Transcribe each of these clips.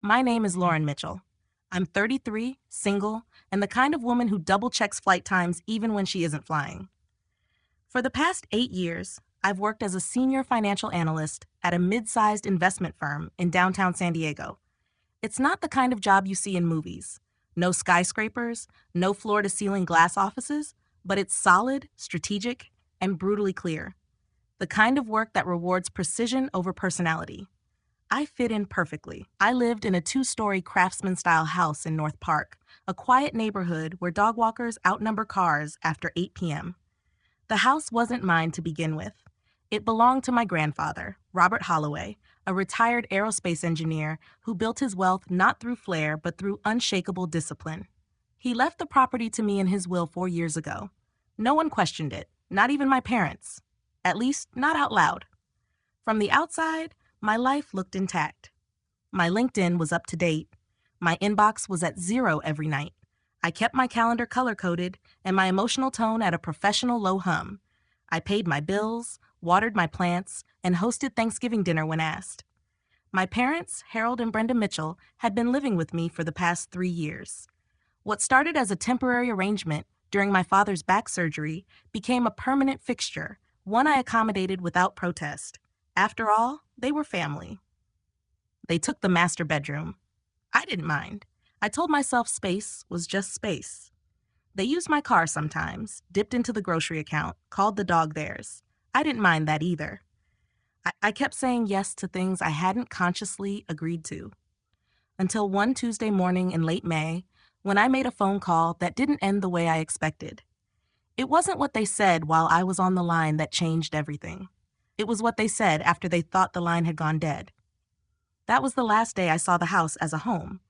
My name is Lauren Mitchell. I'm 33, single, and the kind of woman who double checks flight times even when she isn't flying. For the past 8 years, I've worked as a senior financial analyst at a mid sized investment firm in downtown San Diego. It's not the kind of job you see in movies. No skyscrapers, no floor to ceiling glass offices, but it's solid, strategic, and brutally clear. The kind of work that rewards precision over personality. I fit in perfectly. I lived in a two-story craftsman-style house in North Park, a quiet neighborhood where dog walkers outnumber cars after 8 p.m. The house wasn't mine to begin with. It belonged to my grandfather, Robert Holloway, a retired aerospace engineer who built his wealth not through flair but through unshakable discipline. He left the property to me in his will 4 years ago. No one questioned it, not even my parents. At least, not out loud. From the outside, my life looked intact. My LinkedIn was up to date. My inbox was at zero every night. I kept my calendar color-coded and my emotional tone at a professional low hum. I paid my bills, watered my plants, and hosted Thanksgiving dinner when asked. My parents, Harold and Brenda Mitchell, had been living with me for the past 3 years. What started as a temporary arrangement during my father's back surgery became a permanent fixture, one I accommodated without protest. After all, they were family. They took the master bedroom. I didn't mind. I told myself space was just space. They used my car sometimes, dipped into the grocery account, called the dog theirs. I didn't mind that either. I kept saying yes to things I hadn't consciously agreed to. Until one Tuesday morning in late May, when I made a phone call that didn't end the way I expected. It wasn't what they said while I was on the line that changed everything. It was what they said after they thought the line had gone dead. That was the last day I saw the house as a home.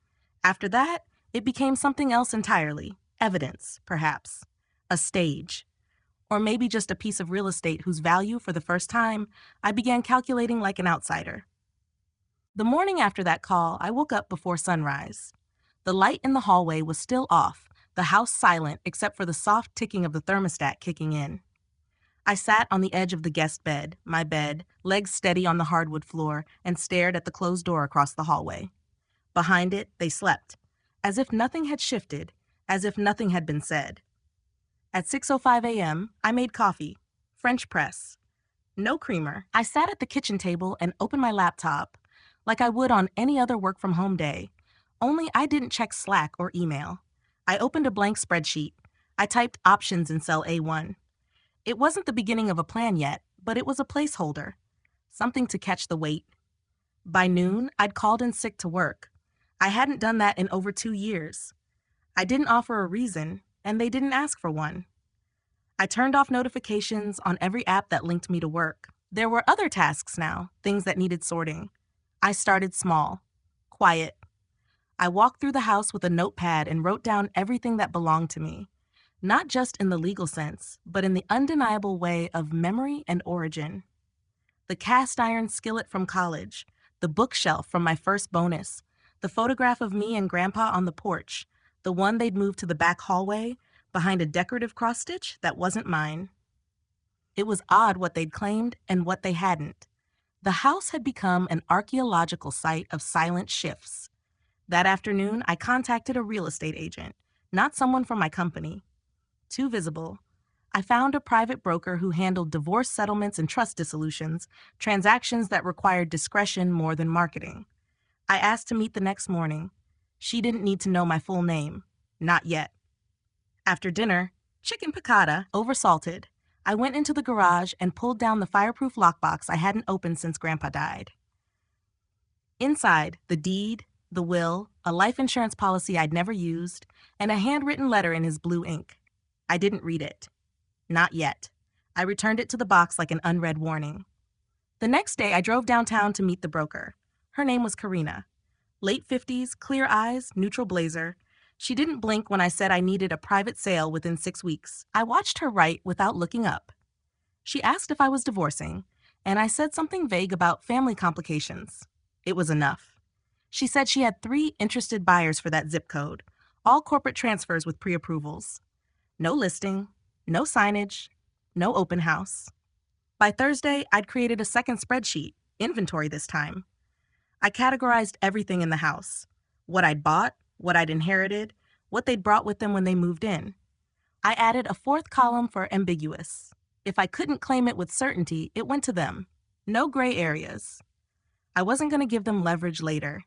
After that, it became something else entirely. Evidence, perhaps. A stage. Or maybe just a piece of real estate whose value, for the first time, I began calculating like an outsider. The morning after that call, I woke up before sunrise. The light in the hallway was still off, the house silent except for the soft ticking of the thermostat kicking in. I sat on the edge of the guest bed, my bed, legs steady on the hardwood floor, and stared at the closed door across the hallway. Behind it, they slept, as if nothing had shifted, as if nothing had been said. At 6:05 a.m., I made coffee, French press. No creamer. I sat at the kitchen table and opened my laptop, like I would on any other work-from-home day, only I didn't check Slack or email. I opened a blank spreadsheet. I typed options in cell A1. It wasn't the beginning of a plan yet, but it was a placeholder, something to catch the weight. By noon, I'd called in sick to work. I hadn't done that in over 2 years. I didn't offer a reason, and they didn't ask for one. I turned off notifications on every app that linked me to work. There were other tasks now, things that needed sorting. I started small, quiet. I walked through the house with a notepad and wrote down everything that belonged to me, not just in the legal sense, but in the undeniable way of memory and origin. The cast iron skillet from college, the bookshelf from my first bonus, the photograph of me and Grandpa on the porch, the one they'd moved to the back hallway, behind a decorative cross-stitch that wasn't mine. It was odd what they'd claimed and what they hadn't. The house had become an archaeological site of silent shifts. That afternoon, I contacted a real estate agent, not someone from my company. Too visible. I found a private broker who handled divorce settlements and trust dissolutions, transactions that required discretion more than marketing. I asked to meet the next morning. She didn't need to know my full name. Not yet. After dinner, chicken piccata, oversalted, I went into the garage and pulled down the fireproof lockbox I hadn't opened since Grandpa died. Inside, the deed, the will, a life insurance policy I'd never used, and a handwritten letter in his blue ink. I didn't read it. Not yet. I returned it to the box like an unread warning. The next day, I drove downtown to meet the broker. Her name was Karina. Late 50s, clear eyes, neutral blazer. She didn't blink when I said I needed a private sale within 6 weeks. I watched her write without looking up. She asked if I was divorcing, and I said something vague about family complications. It was enough. She said she had 3 interested buyers for that zip code, all corporate transfers with pre-approvals. No listing, no signage, no open house. By Thursday, I'd created a second spreadsheet, inventory this time. I categorized everything in the house: what I'd bought, what I'd inherited, what they'd brought with them when they moved in. I added a fourth column for ambiguous. If I couldn't claim it with certainty, it went to them. No gray areas. I wasn't going to give them leverage later.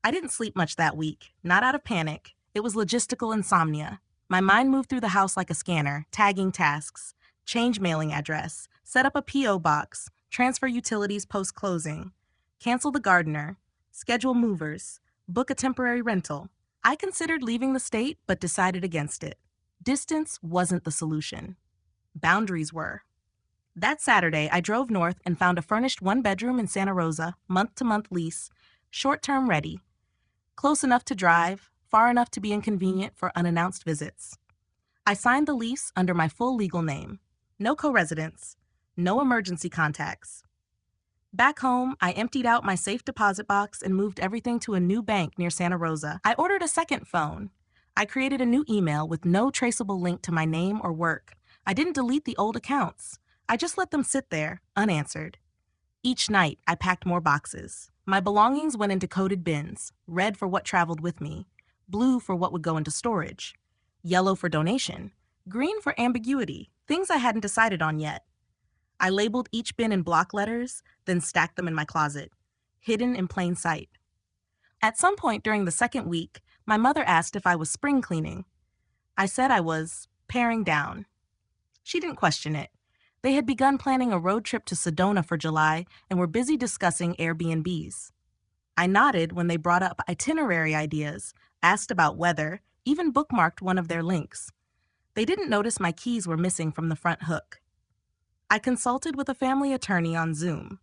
I didn't sleep much that week, not out of panic. It was logistical insomnia. My mind moved through the house like a scanner, tagging tasks, change mailing address, set up a P.O. box, transfer utilities post-closing, cancel the gardener, schedule movers, book a temporary rental. I considered leaving the state, but decided against it. Distance wasn't the solution. Boundaries were. That Saturday, I drove north and found a furnished one-bedroom in Santa Rosa, month-to-month lease, short-term ready, close enough to drive, far enough to be inconvenient for unannounced visits. I signed the lease under my full legal name. No co-residence, no emergency contacts. Back home, I emptied out my safe deposit box and moved everything to a new bank near Santa Rosa. I ordered a second phone. I created a new email with no traceable link to my name or work. I didn't delete the old accounts. I just let them sit there, unanswered. Each night, I packed more boxes. My belongings went into coded bins, red for what traveled with me, blue for what would go into storage, yellow for donation, green for ambiguity, things I hadn't decided on yet. I labeled each bin in block letters, then stacked them in my closet, hidden in plain sight. At some point during the second week, my mother asked if I was spring cleaning. I said I was paring down. She didn't question it. They had begun planning a road trip to Sedona for July and were busy discussing Airbnbs. I nodded when they brought up itinerary ideas, asked about weather, even bookmarked one of their links. They didn't notice my keys were missing from the front hook. I consulted with a family attorney on Zoom.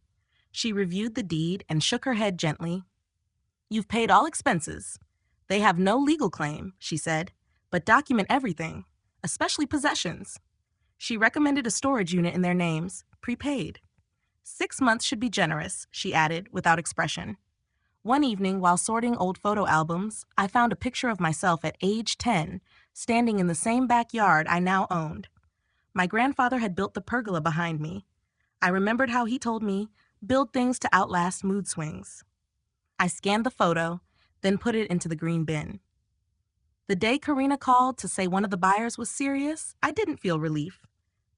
She reviewed the deed and shook her head gently. "You've paid all expenses. They have no legal claim," she said, "but document everything, especially possessions." She recommended a storage unit in their names, prepaid. 6 months should be generous, she added, without expression. One evening, while sorting old photo albums, I found a picture of myself at age 10, standing in the same backyard I now owned. My grandfather had built the pergola behind me. I remembered how he told me, build things to outlast mood swings. I scanned the photo, then put it into the green bin. The day Karina called to say one of the buyers was serious, I didn't feel relief,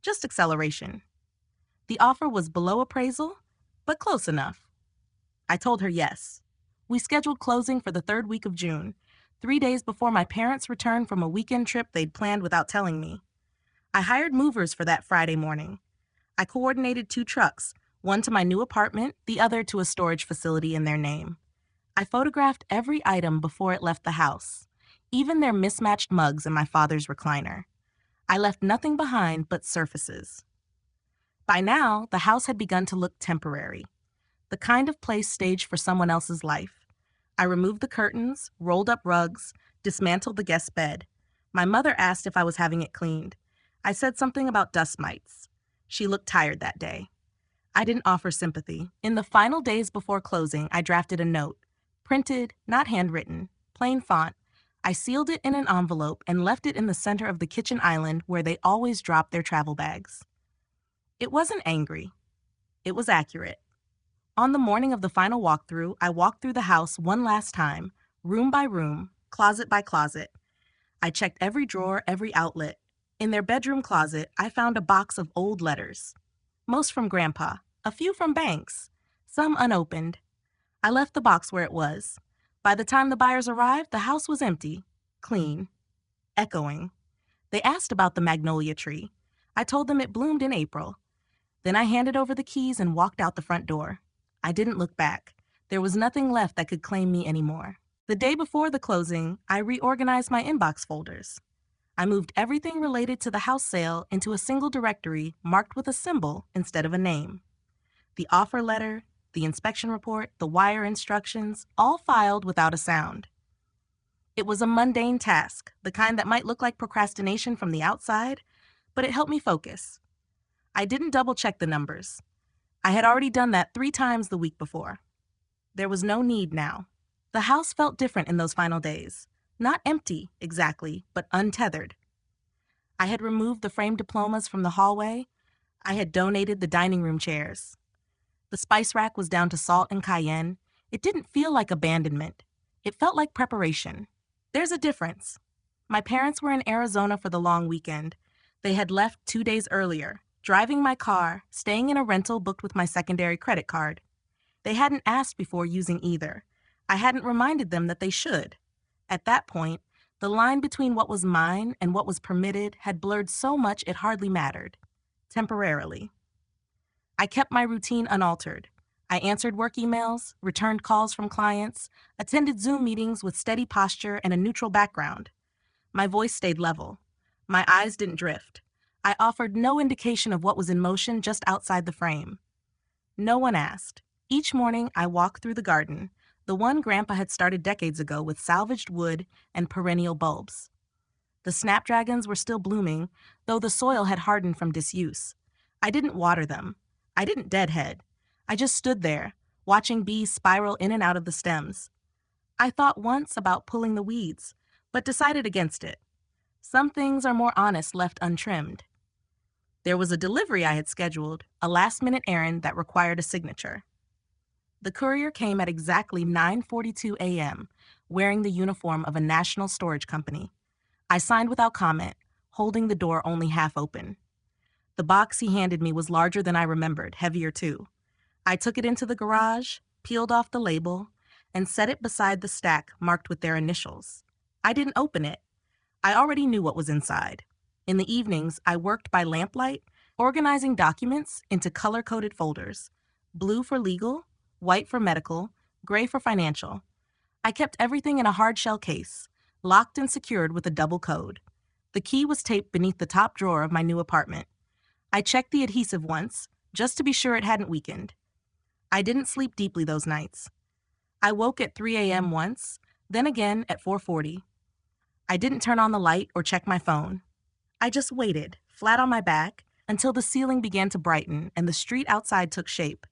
just acceleration. The offer was below appraisal, but close enough. I told her yes. We scheduled closing for the third week of June, 3 days before my parents returned from a weekend trip they'd planned without telling me. I hired movers for that Friday morning. I coordinated 2 trucks, one to my new apartment, the other to a storage facility in their name. I photographed every item before it left the house, even their mismatched mugs in my father's recliner. I left nothing behind but surfaces. By now, the house had begun to look temporary, the kind of place staged for someone else's life. I removed the curtains, rolled up rugs, dismantled the guest bed. My mother asked if I was having it cleaned. I said something about dust mites. She looked tired that day. I didn't offer sympathy. In the final days before closing, I drafted a note, printed, not handwritten, plain font. I sealed it in an envelope and left it in the center of the kitchen island where they always dropped their travel bags. It wasn't angry. It was accurate. On the morning of the final walkthrough, I walked through the house one last time, room by room, closet by closet. I checked every drawer, every outlet. In their bedroom closet, I found a box of old letters. Most from Grandpa, a few from banks, some unopened. I left the box where it was. By the time the buyers arrived, the house was empty, clean, echoing. They asked about the magnolia tree. I told them it bloomed in April. Then I handed over the keys and walked out the front door. I didn't look back. There was nothing left that could claim me anymore. The day before the closing, I reorganized my inbox folders. I moved everything related to the house sale into a single directory marked with a symbol instead of a name. The offer letter, the inspection report, the wire instructions, all filed without a sound. It was a mundane task, the kind that might look like procrastination from the outside, but it helped me focus. I didn't double-check the numbers. I had already done that 3 times the week before. There was no need now. The house felt different in those final days. Not empty, exactly, but untethered. I had removed the framed diplomas from the hallway. I had donated the dining room chairs. The spice rack was down to salt and cayenne, It didn't feel like abandonment. It felt like preparation. There's a difference. My parents were in Arizona for the long weekend. They had left 2 days earlier, driving my car, staying in a rental booked with my secondary credit card. They hadn't asked before using either. I hadn't reminded them that they should. At that point, the line between what was mine and what was permitted had blurred so much it hardly mattered. Temporarily. I kept my routine unaltered. I answered work emails, returned calls from clients, attended Zoom meetings with steady posture and a neutral background. My voice stayed level. My eyes didn't drift. I offered no indication of what was in motion just outside the frame. No one asked. Each morning, I walked through the garden, the one Grandpa had started decades ago with salvaged wood and perennial bulbs. The snapdragons were still blooming, though the soil had hardened from disuse. I didn't water them. I didn't deadhead. I just stood there, watching bees spiral in and out of the stems. I thought once about pulling the weeds, but decided against it. Some things are more honest left untrimmed. There was a delivery I had scheduled, a last-minute errand that required a signature. The courier came at exactly 9:42 a.m., wearing the uniform of a national storage company. I signed without comment, holding the door only half open. The box he handed me was larger than I remembered, heavier too. I took it into the garage, peeled off the label, and set it beside the stack marked with their initials. I didn't open it. I already knew what was inside. In the evenings, I worked by lamplight, organizing documents into color-coded folders. Blue for legal, white for medical, gray for financial. I kept everything in a hard-shell case, locked and secured with a double code. The key was taped beneath the top drawer of my new apartment. I checked the adhesive once, just to be sure it hadn't weakened. I didn't sleep deeply those nights. I woke at 3 a.m. once, then again at 4:40. I didn't turn on the light or check my phone. I just waited, flat on my back, until the ceiling began to brighten and the street outside took shape.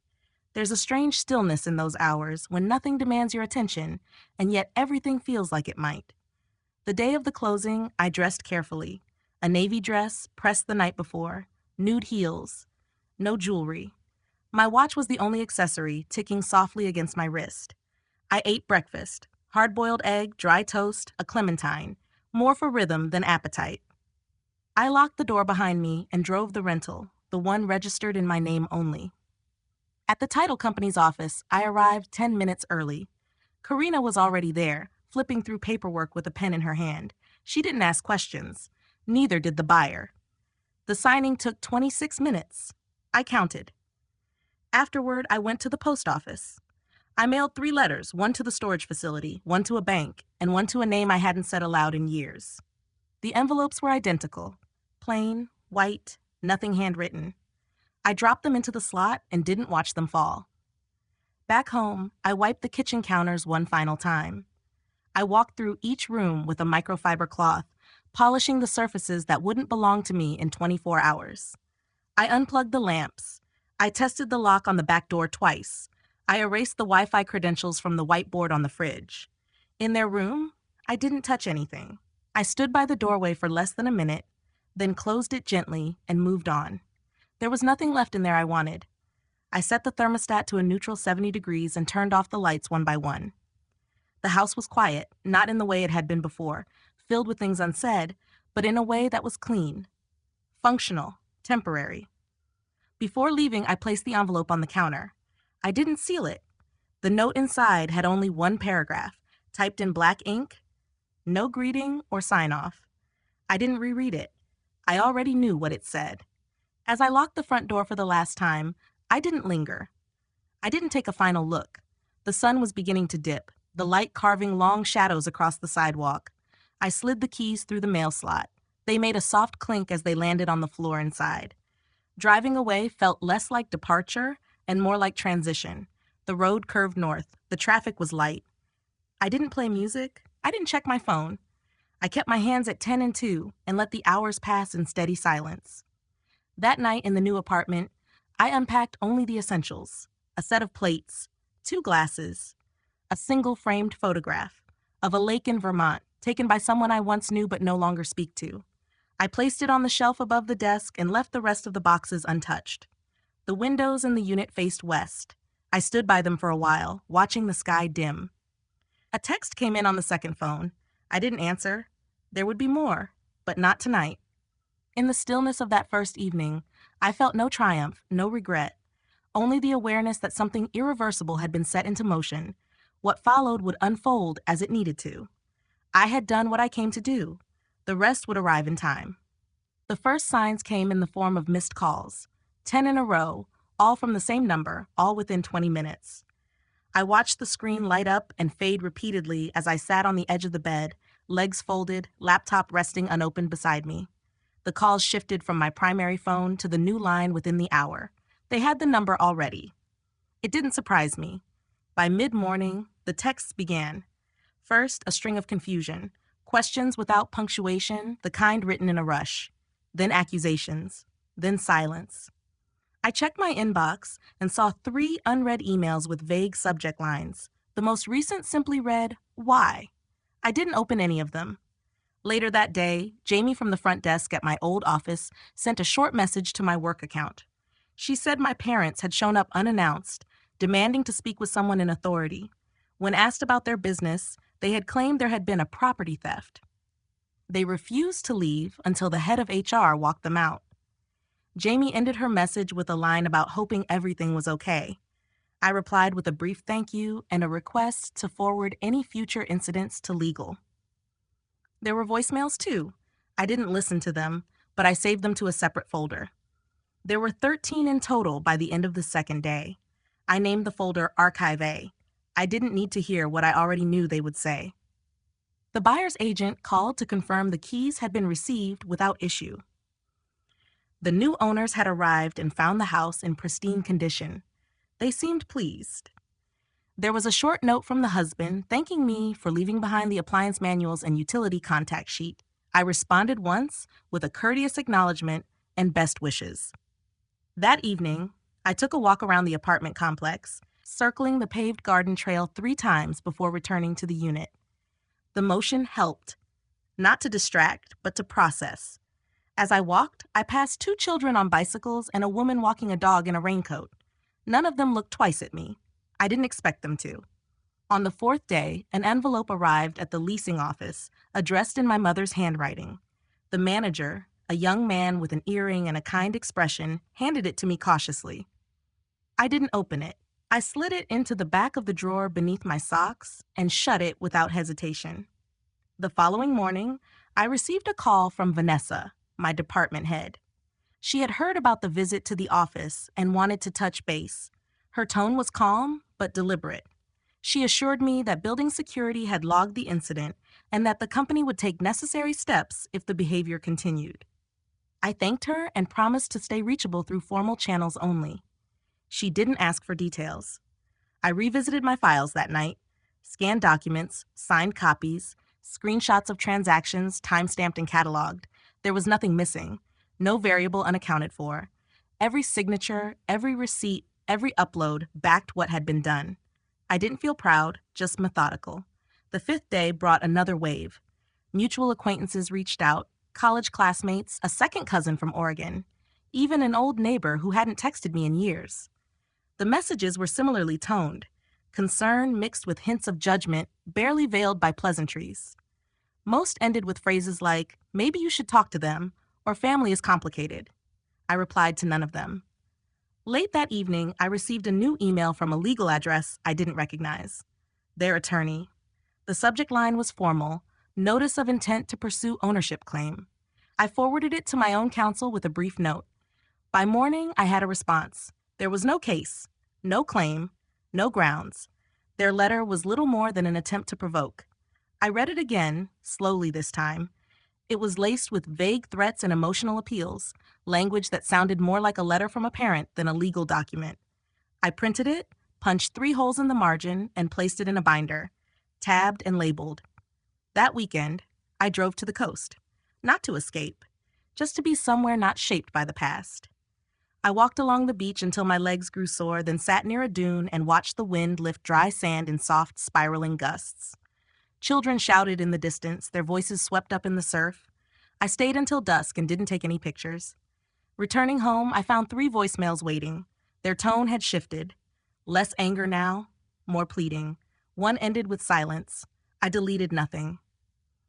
There's a strange stillness in those hours when nothing demands your attention, and yet everything feels like it might. The day of the closing, I dressed carefully. A navy dress, pressed the night before, nude heels, no jewelry. My watch was the only accessory, ticking softly against my wrist. I ate breakfast, hard-boiled egg, dry toast, a clementine, more for rhythm than appetite. I locked the door behind me and drove the rental, the one registered in my name only. At the title company's office, I arrived 10 minutes early. Karina was already there, flipping through paperwork with a pen in her hand. She didn't ask questions. Neither did the buyer. The signing took 26 minutes. I counted. Afterward, I went to the post office. I mailed 3 letters, one to the storage facility, one to a bank, and one to a name I hadn't said aloud in years. The envelopes were identical. Plain, white, nothing handwritten. I dropped them into the slot and didn't watch them fall. Back home, I wiped the kitchen counters one final time. I walked through each room with a microfiber cloth, polishing the surfaces that wouldn't belong to me in 24 hours. I unplugged the lamps. I tested the lock on the back door twice. I erased the Wi-Fi credentials from the whiteboard on the fridge. In their room, I didn't touch anything. I stood by the doorway for less than a minute, then closed it gently and moved on. There was nothing left in there I wanted. I set the thermostat to a neutral 70 degrees and turned off the lights one by one. The house was quiet, not in the way it had been before, filled with things unsaid, but in a way that was clean, functional, temporary. Before leaving, I placed the envelope on the counter. I didn't seal it. The note inside had only one paragraph, typed in black ink, no greeting or sign-off. I didn't reread it. I already knew what it said. As I locked the front door for the last time, I didn't linger. I didn't take a final look. The sun was beginning to dip, the light carving long shadows across the sidewalk. I slid the keys through the mail slot. They made a soft clink as they landed on the floor inside. Driving away felt less like departure and more like transition. The road curved north. The traffic was light. I didn't play music. I didn't check my phone. I kept my hands at 10 and 2 and let the hours pass in steady silence. That night in the new apartment, I unpacked only the essentials: a set of plates, 2 glasses, a single framed photograph of a lake in Vermont taken by someone I once knew but no longer speak to. I placed it on the shelf above the desk and left the rest of the boxes untouched. The windows in the unit faced west. I stood by them for a while, watching the sky dim. A text came in on the second phone. I didn't answer. There would be more, but not tonight. In the stillness of that first evening, I felt no triumph, no regret, only the awareness that something irreversible had been set into motion. What followed would unfold as it needed to. I had done what I came to do. The rest would arrive in time. The first signs came in the form of missed calls, 10 in a row, all from the same number, all within 20 minutes. I watched the screen light up and fade repeatedly as I sat on the edge of the bed, legs folded, laptop resting unopened beside me. The calls shifted from my primary phone to the new line within the hour. They had the number already. It didn't surprise me. By mid-morning, the texts began. First, a string of confusion, questions without punctuation, the kind written in a rush. Then accusations. Then silence. I checked my inbox and saw 3 unread emails with vague subject lines. The most recent simply read, "Why?" I didn't open any of them. Later that day, Jamie from the front desk at my old office sent a short message to my work account. She said my parents had shown up unannounced, demanding to speak with someone in authority. When asked about their business, they had claimed there had been a property theft. They refused to leave until the head of HR walked them out. Jamie ended her message with a line about hoping everything was okay. I replied with a brief thank you and a request to forward any future incidents to legal. There were voicemails too. I didn't listen to them, but I saved them to a separate folder. There were 13 in total by the end of the second day. I named the folder Archive A. I didn't need to hear what I already knew they would say. The buyer's agent called to confirm the keys had been received without issue. The new owners had arrived and found the house in pristine condition. They seemed pleased. There was a short note from the husband thanking me for leaving behind the appliance manuals and utility contact sheet. I responded once with a courteous acknowledgement and best wishes. That evening, I took a walk around the apartment complex, circling the paved garden trail 3 times before returning to the unit. The motion helped, not to distract, but to process. As I walked, I passed 2 children on bicycles and a woman walking a dog in a raincoat. None of them looked twice at me. I didn't expect them to. On the 4th day, an envelope arrived at the leasing office, addressed in my mother's handwriting. The manager, a young man with an earring and a kind expression, handed it to me cautiously. I didn't open it. I slid it into the back of the drawer beneath my socks and shut it without hesitation. The following morning, I received a call from Vanessa, my department head. She had heard about the visit to the office and wanted to touch base. Her tone was calm but deliberate. She assured me that building security had logged the incident and that the company would take necessary steps if the behavior continued. I thanked her and promised to stay reachable through formal channels only. She didn't ask for details. I revisited my files that night, scanned documents, signed copies, screenshots of transactions timestamped and cataloged. There was nothing missing, no variable unaccounted for. Every signature, every receipt, every upload backed what had been done. I didn't feel proud, just methodical. The 5th day brought another wave. Mutual acquaintances reached out, college classmates, a second cousin from Oregon, even an old neighbor who hadn't texted me in years. The messages were similarly toned, concern mixed with hints of judgment, barely veiled by pleasantries. Most ended with phrases like, "Maybe you should talk to them," or "Family is complicated." I replied to none of them. Late that evening, I received a new email from a legal address I didn't recognize. Their attorney. The subject line was formal, notice of intent to pursue ownership claim. I forwarded it to my own counsel with a brief note. By morning, I had a response. There was no case, no claim, no grounds. Their letter was little more than an attempt to provoke. I read it again, slowly this time. It was laced with vague threats and emotional appeals, language that sounded more like a letter from a parent than a legal document. I printed it, punched 3 holes in the margin, and placed it in a binder, tabbed and labeled. That weekend, I drove to the coast. Not to escape, just to be somewhere not shaped by the past. I walked along the beach until my legs grew sore, then sat near a dune and watched the wind lift dry sand in soft, spiraling gusts. Children shouted in the distance, their voices swept up in the surf. I stayed until dusk and didn't take any pictures. Returning home, I found 3 voicemails waiting. Their tone had shifted. Less anger now, more pleading. One ended with silence. I deleted nothing.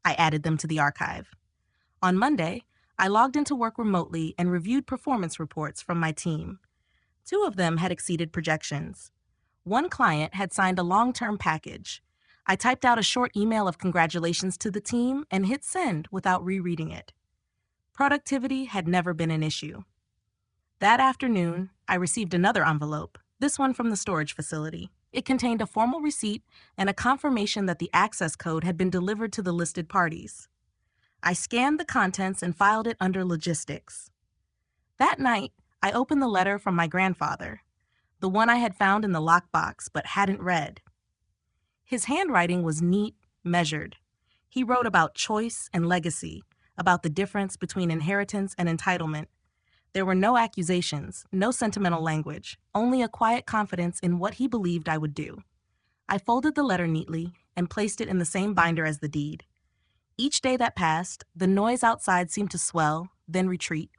I added them to the archive. On Monday, I logged into work remotely and reviewed performance reports from my team. Two of them had exceeded projections. One client had signed a long-term package. I typed out a short email of congratulations to the team and hit send without rereading it. Productivity had never been an issue. That afternoon, I received another envelope, this one from the storage facility. It contained a formal receipt and a confirmation that the access code had been delivered to the listed parties. I scanned the contents and filed it under logistics. That night, I opened the letter from my grandfather, the one I had found in the lockbox but hadn't read. His handwriting was neat, measured. He wrote about choice and legacy, about the difference between inheritance and entitlement. There were no accusations, no sentimental language, only a quiet confidence in what he believed I would do. I folded the letter neatly and placed it in the same binder as the deed. Each day that passed, the noise outside seemed to swell, then retreat.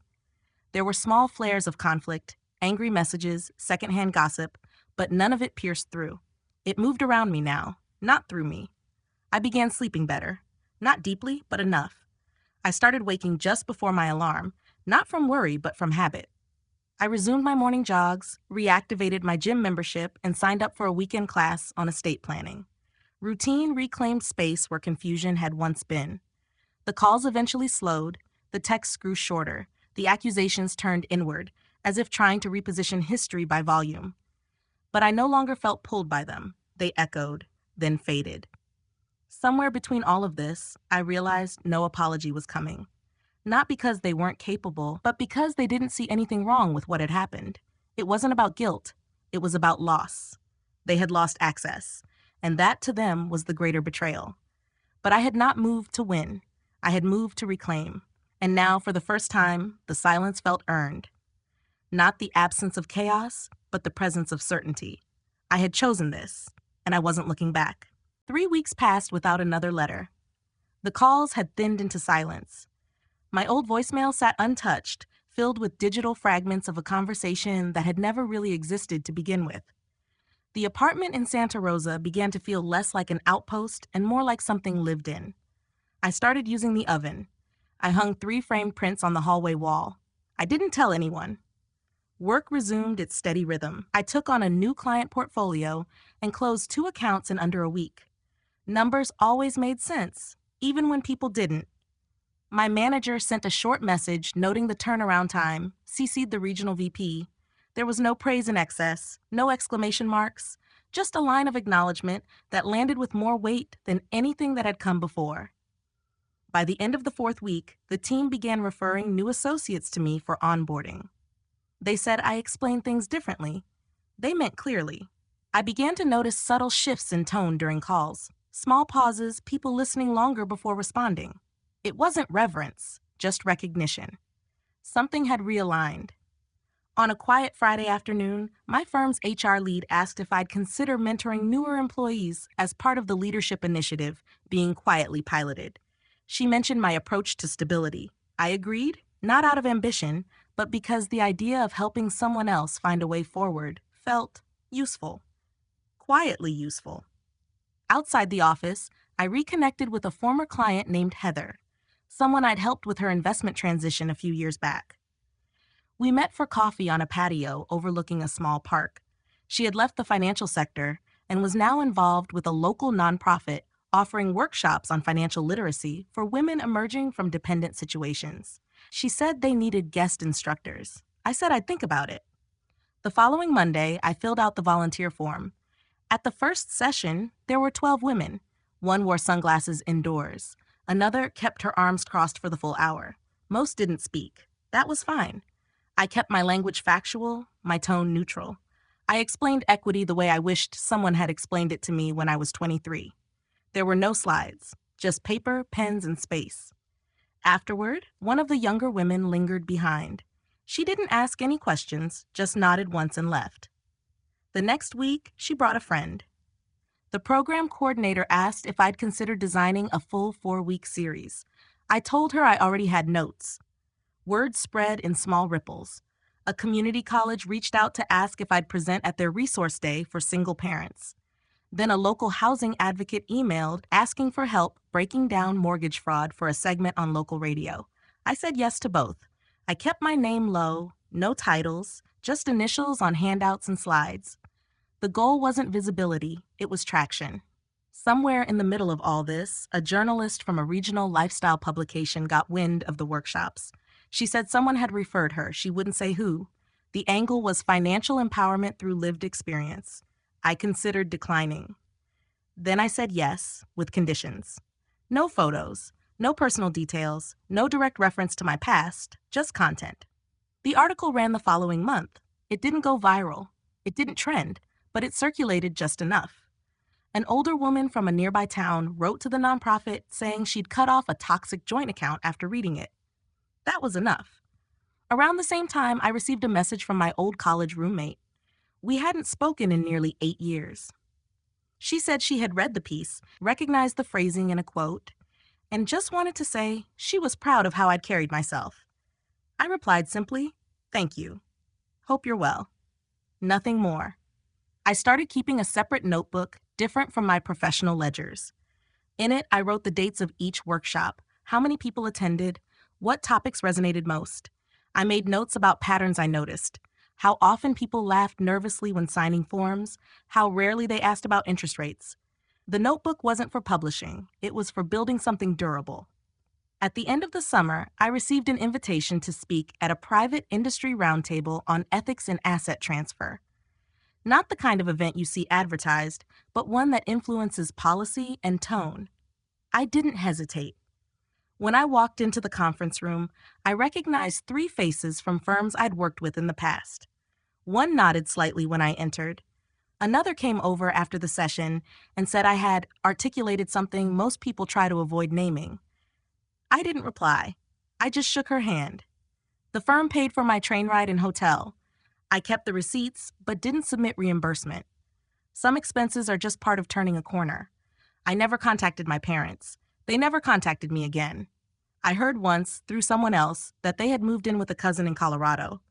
There were small flares of conflict, angry messages, secondhand gossip, but none of it pierced through. It moved around me now, not through me. I began sleeping better, not deeply, but enough. I started waking just before my alarm, not from worry, but from habit. I resumed my morning jogs, reactivated my gym membership, and signed up for a weekend class on estate planning. Routine reclaimed space where confusion had once been. The calls eventually slowed, the texts grew shorter, the accusations turned inward, as if trying to reposition history by volume. But I no longer felt pulled by them. They echoed, then faded. Somewhere between all of this, I realized no apology was coming. Not because they weren't capable, but because they didn't see anything wrong with what had happened. It wasn't about guilt. It was about loss. They had lost access, and that to them was the greater betrayal. But I had not moved to win. I had moved to reclaim. And now, for the first time, the silence felt earned. Not the absence of chaos, but the presence of certainty. I had chosen this, and I wasn't looking back. 3 weeks passed without another letter. The calls had thinned into silence. My old voicemail sat untouched, filled with digital fragments of a conversation that had never really existed to begin with. The apartment in Santa Rosa began to feel less like an outpost and more like something lived in. I started using the oven. I hung 3 framed prints on the hallway wall. I didn't tell anyone. Work resumed its steady rhythm. I took on a new client portfolio and closed 2 accounts in under a week. Numbers always made sense, even when people didn't. My manager sent a short message noting the turnaround time, CC'd the regional VP. There was no praise in excess, no exclamation marks, just a line of acknowledgement that landed with more weight than anything that had come before. By the end of the 4th week, the team began referring new associates to me for onboarding. They said I explained things differently. They meant clearly. I began to notice subtle shifts in tone during calls, small pauses, people listening longer before responding. It wasn't reverence, just recognition. Something had realigned. On a quiet Friday afternoon, my firm's HR lead asked if I'd consider mentoring newer employees as part of the leadership initiative being quietly piloted. She mentioned my approach to stability. I agreed, not out of ambition, but because the idea of helping someone else find a way forward felt useful. Quietly useful. Outside the office, I reconnected with a former client named Heather, someone I'd helped with her investment transition a few years back. We met for coffee on a patio overlooking a small park. She had left the financial sector and was now involved with a local nonprofit offering workshops on financial literacy for women emerging from dependent situations. She said they needed guest instructors. I said I'd think about it. The following Monday, I filled out the volunteer form. At the first session, there were 12 women. One wore sunglasses indoors. Another kept her arms crossed for the full hour. Most didn't speak. That was fine. I kept my language factual, my tone neutral. I explained equity the way I wished someone had explained it to me when I was 23. There were no slides, just paper, pens, and space. Afterward, one of the younger women lingered behind. She didn't ask any questions, just nodded once and left. The next week, she brought a friend. The program coordinator asked if I'd consider designing a full 4-week series. I told her I already had notes. Word spread in small ripples. A community college reached out to ask if I'd present at their resource day for single parents. Then a local housing advocate emailed asking for help breaking down mortgage fraud for a segment on local radio. I said yes to both. I kept my name low, no titles, just initials on handouts and slides. The goal wasn't visibility, it was traction. Somewhere in the middle of all this, a journalist from a regional lifestyle publication got wind of the workshops. She said someone had referred her, she wouldn't say who. The angle was financial empowerment through lived experience. I considered declining. Then I said yes, with conditions. No photos, no personal details, no direct reference to my past, just content. The article ran the following month. It didn't go viral. It didn't trend, but it circulated just enough. An older woman from a nearby town wrote to the nonprofit saying she'd cut off a toxic joint account after reading it. That was enough. Around the same time, I received a message from my old college roommate. We hadn't spoken in nearly 8 years. She said she had read the piece, recognized the phrasing in a quote, and just wanted to say she was proud of how I'd carried myself. I replied simply, "Thank you. Hope you're well." Nothing more. I started keeping a separate notebook, different from my professional ledgers. In it, I wrote the dates of each workshop, how many people attended, what topics resonated most. I made notes about patterns I noticed, how often people laughed nervously when signing forms, how rarely they asked about interest rates. The notebook wasn't for publishing, it was for building something durable. At the end of the summer, I received an invitation to speak at a private industry roundtable on ethics and asset transfer. Not the kind of event you see advertised, but one that influences policy and tone. I didn't hesitate. When I walked into the conference room, I recognized 3 faces from firms I'd worked with in the past. One nodded slightly when I entered. Another came over after the session and said I had articulated something most people try to avoid naming. I didn't reply. I just shook her hand. The firm paid for my train ride and hotel. I kept the receipts, but didn't submit reimbursement. Some expenses are just part of turning a corner. I never contacted my parents. They never contacted me again. I heard once, through someone else, that they had moved in with a cousin in Colorado.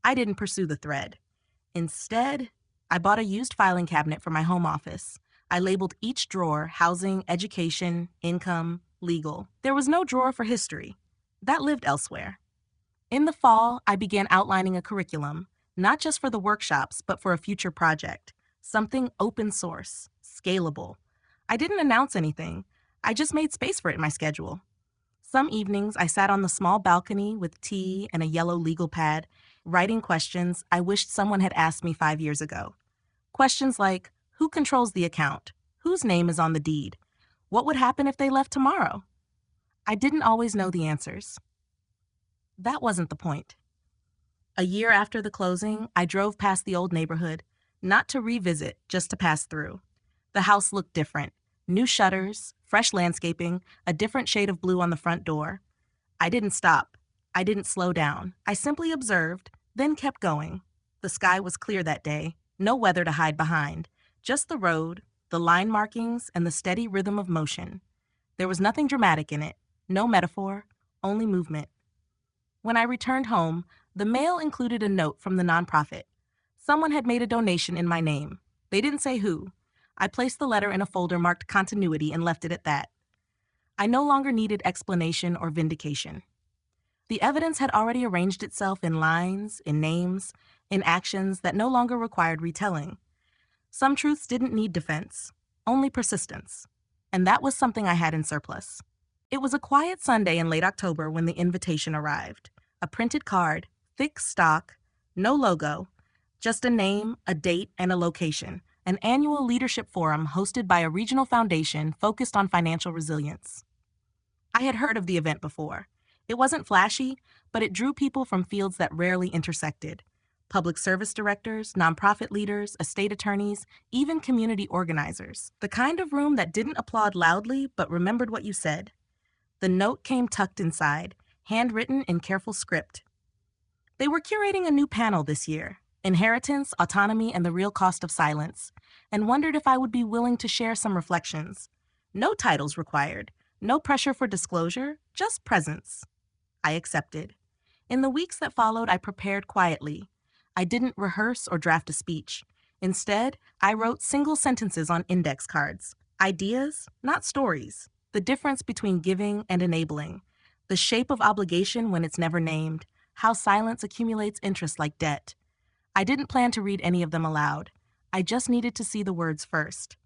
I didn't pursue the thread. Instead, I bought a used filing cabinet for my home office. I labeled each drawer housing, education, income, legal. There was no drawer for history. That lived elsewhere. In the fall, I began outlining a curriculum, not just for the workshops, but for a future project. Something open source, scalable. I didn't announce anything. I just made space for it in my schedule. Some evenings, I sat on the small balcony with tea and a yellow legal pad, writing questions I wished someone had asked me 5 years ago. Questions like, who controls the account? Whose name is on the deed? What would happen if they left tomorrow? I didn't always know the answers. That wasn't the point. A year after the closing, I drove past the old neighborhood, not to revisit, just to pass through. The house looked different. New shutters, fresh landscaping, a different shade of blue on the front door. I didn't stop. I didn't slow down. I simply observed, then kept going. The sky was clear that day, no weather to hide behind, just the road, the line markings, and the steady rhythm of motion. There was nothing dramatic in it, no metaphor, only movement. When I returned home, the mail included a note from the nonprofit. Someone had made a donation in my name. They didn't say who. I placed the letter in a folder marked continuity and left it at that. I no longer needed explanation or vindication. The evidence had already arranged itself in lines, in names, in actions that no longer required retelling. Some truths didn't need defense, only persistence. And that was something I had in surplus. It was a quiet Sunday in late October when the invitation arrived. A printed card, thick stock, no logo, just a name, a date, and a location. An annual leadership forum hosted by a regional foundation focused on financial resilience. I had heard of the event before. It wasn't flashy, but it drew people from fields that rarely intersected. Public service directors, nonprofit leaders, estate attorneys, even community organizers. The kind of room that didn't applaud loudly, but remembered what you said. The note came tucked inside, handwritten in careful script. They were curating a new panel this year, Inheritance, Autonomy, and the Real Cost of Silence, and wondered if I would be willing to share some reflections. No titles required, no pressure for disclosure, just presence. I accepted. In the weeks that followed, I prepared quietly. I didn't rehearse or draft a speech. Instead, I wrote single sentences on index cards. Ideas, not stories. The difference between giving and enabling. The shape of obligation when it's never named. How silence accumulates interest like debt. I didn't plan to read any of them aloud. I just needed to see the words first.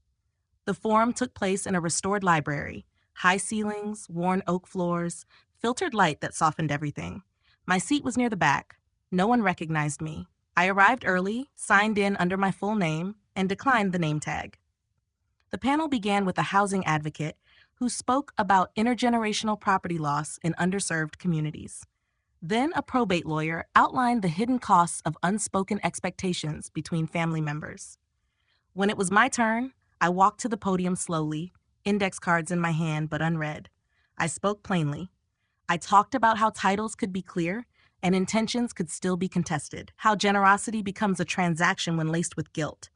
The forum took place in a restored library. High ceilings, worn oak floors, filtered light that softened everything. My seat was near the back. No one recognized me. I arrived early, signed in under my full name, and declined the name tag. The panel began with a housing advocate who spoke about intergenerational property loss in underserved communities. Then a probate lawyer outlined the hidden costs of unspoken expectations between family members. When it was my turn, I walked to the podium slowly, index cards in my hand but unread. I spoke plainly. I talked about how titles could be clear and intentions could still be contested, how generosity becomes a transaction when laced with guilt,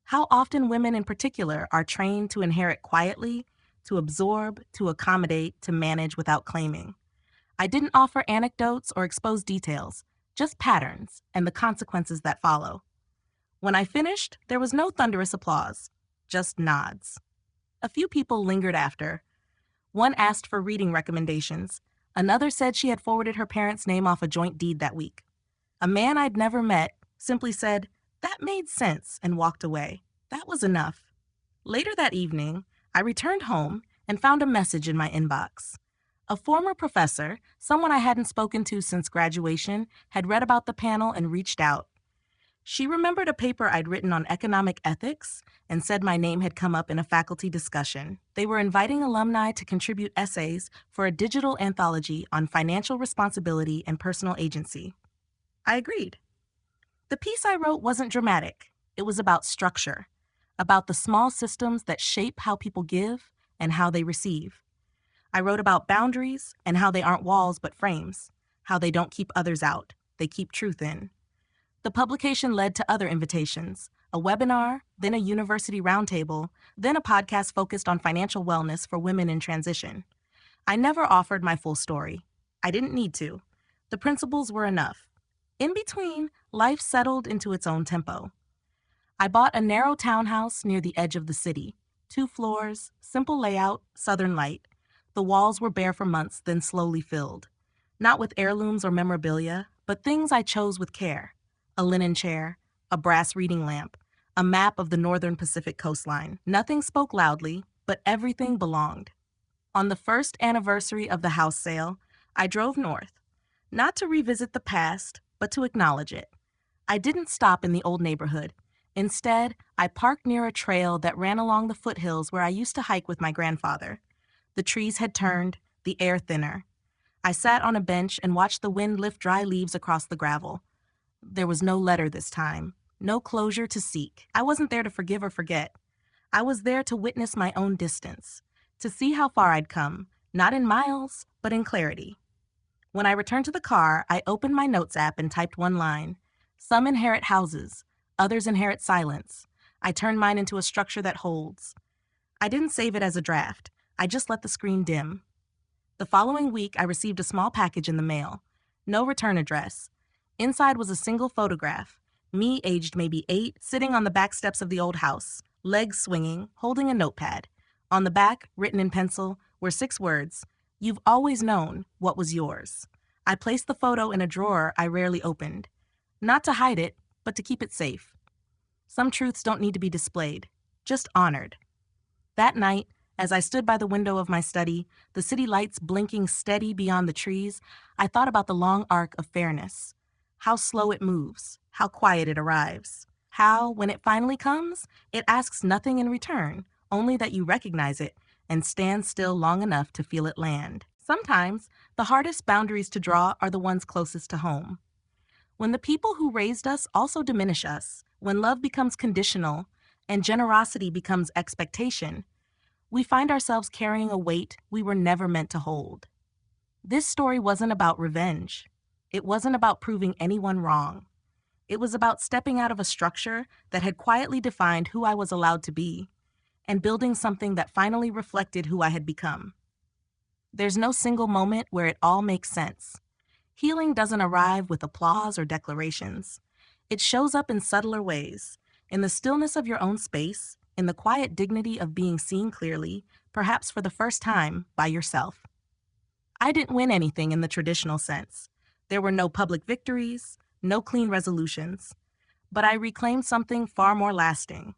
how often women in particular are trained to inherit quietly, to absorb, to accommodate, to manage without claiming. I didn't offer anecdotes or expose details, just patterns and the consequences that follow. When I finished, there was no thunderous applause, just nods. A few people lingered after. One asked for reading recommendations. Another said she had forwarded her parents' name off a joint deed that week. A man I'd never met simply said, "That made sense," and walked away. That was enough. Later that evening, I returned home and found a message in my inbox. A former professor, someone I hadn't spoken to since graduation, had read about the panel and reached out. She remembered a paper I'd written on economic ethics and said my name had come up in a faculty discussion. They were inviting alumni to contribute essays for a digital anthology on financial responsibility and personal agency. I agreed. The piece I wrote wasn't dramatic. It was about structure, about the small systems that shape how people give and how they receive. I wrote about boundaries and how they aren't walls but frames, how they don't keep others out, they keep truth in. The publication led to other invitations, a webinar, then a university roundtable, then a podcast focused on financial wellness for women in transition. I never offered my full story. I didn't need to. The principles were enough. In between, life settled into its own tempo. I bought a narrow townhouse near the edge of the city. 2 floors, simple layout, southern light. The walls were bare for months, then slowly filled. Not with heirlooms or memorabilia, but things I chose with care. A linen chair, a brass reading lamp, a map of the northern Pacific coastline. Nothing spoke loudly, but everything belonged. On the first anniversary of the house sale, I drove north, not to revisit the past, but to acknowledge it. I didn't stop in the old neighborhood. Instead, I parked near a trail that ran along the foothills where I used to hike with my grandfather. The trees had turned, the air thinner. I sat on a bench and watched the wind lift dry leaves across the gravel. There was no letter this time, no closure to seek. I wasn't there to forgive or forget. I was there to witness my own distance, to see how far I'd come, not in miles, but in clarity. When I returned to the car, I opened my notes app and typed one line. Some inherit houses, others inherit silence. I turned mine into a structure that holds. I didn't save it as a draft. I just let the screen dim. The following week, I received a small package in the mail. No return address. Inside was a single photograph. Me, aged maybe 8, sitting on the back steps of the old house, legs swinging, holding a notepad. On the back, written in pencil, were 6 words. You've always known what was yours. I placed the photo in a drawer I rarely opened. Not to hide it, but to keep it safe. Some truths don't need to be displayed, just honored. That night, as I stood by the window of my study, the city lights blinking steady beyond the trees, I thought about the long arc of fairness. How slow it moves, how quiet it arrives. How, when it finally comes, it asks nothing in return, only that you recognize it and stand still long enough to feel it land. Sometimes, the hardest boundaries to draw are the ones closest to home. When the people who raised us also diminish us, when love becomes conditional and generosity becomes expectation, we find ourselves carrying a weight we were never meant to hold. This story wasn't about revenge. It wasn't about proving anyone wrong. It was about stepping out of a structure that had quietly defined who I was allowed to be and building something that finally reflected who I had become. There's no single moment where it all makes sense. Healing doesn't arrive with applause or declarations. It shows up in subtler ways, in the stillness of your own space, in the quiet dignity of being seen clearly, perhaps for the first time, by yourself. I didn't win anything in the traditional sense. There were no public victories, no clean resolutions. But I reclaimed something far more lasting: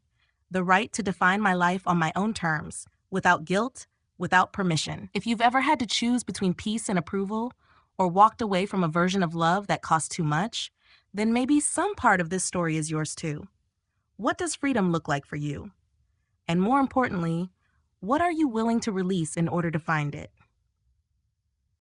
the right to define my life on my own terms, without guilt, without permission. If you've ever had to choose between peace and approval, or walked away from a version of love that cost too much, then maybe some part of this story is yours too. What does freedom look like for you? And more importantly, what are you willing to release in order to find it?